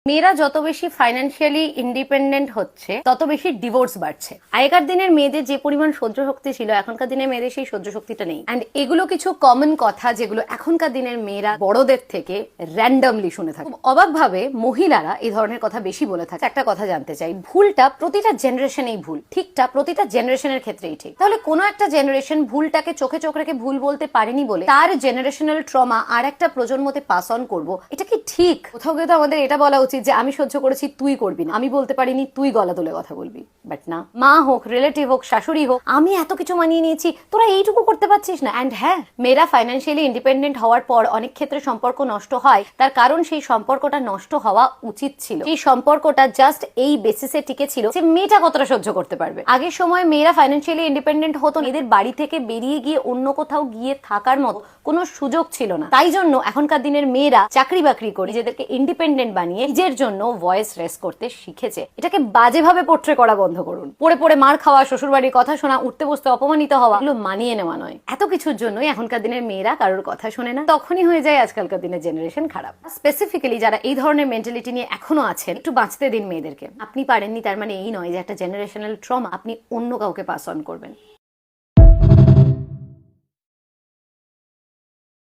মেয়েরা যত বেশি ফাইন্যান্সিয়ালি ইন্ডিপেন্ডেন্ট হচ্ছে তত বেশি ডিভোর্স বাড়ছে। আগেকার দিনের মেয়েদের যে পরিমাণ সহ্য শক্তি ছিল এখনকার দিনের মেয়েদের সেই সহ্য শক্তিটা নেই। এন্ড এগুলো কিছু কমন কথা যেগুলো এখনকার দিনের মেয়েরা বড়দের থেকে র্যান্ডমলি শুনে থাকে। অবাকভাবে মহিলারা এই ধরনের কথা বেশি বলে থাকে। একটা কথা জানতে চাই, ভুলটা প্রতিটা জেনারেশনেই ভুল, ঠিকটা প্রতিটা জেনারেশনের ক্ষেত্রেই ঠিক। তাহলে কোনো একটা জেনারেশন ভুলটাকে চোখে চোখ রেখে ভুল বলতে পারেনি বলে তার জেনারেশনাল ট্রমা আর একটা প্রজন্মতে পাস অন করবো, এটা কি ঠিক? কোথাও গিয়ে তো আমাদের এটা বলা উচিত যে আমি সহ্য করেছি, তুই করবি না। আমি বলতে পারিনি, তুই গলা তুলে কথা বলবি। বাট না, মা হোক, রিলেটিভ হোক, শাশুড়ি হোক, আমি এত কিছু মানিয়ে নিয়েছি, তোরা এইটুকু করতে পারছিস না। অ্যান্ড হ্যাঁ, মেয়েরা ফাইন্যান্সিয়ালি ইন্ডিপেন্ডেন্ট হওয়ার পর অনেক ক্ষেত্রে সম্পর্ক নষ্ট হয়। তার কারণ সেই সম্পর্কটা নষ্ট হওয়া উচিত ছিল। সেই সম্পর্কটা জাস্ট এই বেসিসে টিকে ছিল যে মেয়েটা কতটা সহ্য করতে পারবে। আগের সময় মেয়েরা ফাইন্যান্সিয়ালি ইন্ডিপেন্ডেন্ট হতো, এদের বাড়ি থেকে বেরিয়ে গিয়ে অন্য কোথাও গিয়ে থাকার মতো কোনো সুযোগ ছিল না। তাই জন্য এখনকার দিনের মেয়েরা চাকরি বাকরি করে নিজেদেরকে ইন্ডিপেন্ডেন্ট বানিয়ে নিজের জন্য ভয়েস রেস করতে শিখেছে। এটাকে বাজেভাবে পোট্রে করা বন্ধ করুন। পড়ে পড়ে মার খাওয়া, শ্বশুরবাড়ির কথা শোনা, উঠতে বসতে অপমানিত হওয়া, এগুলো মানিয়ে নেওয়া নয়। এত কিছুর জন্যই এখনকার দিনের মেয়েরা কারোর কথা শোনে না। তখনই হয়ে যায় আজকালকার দিনের জেনারেশন খারাপ। স্পেসিফিক্যালি যারা এই ধরনের মেন্টালিটি নিয়ে এখনো আছেন, একটু বাঁচতে দিন মেয়েদেরকে। আপনি পারেননি তার মানে এই নয় যে একটা জেনারেশনাল ট্রমা আপনি অন্য কাউকে পাস অন করবেন।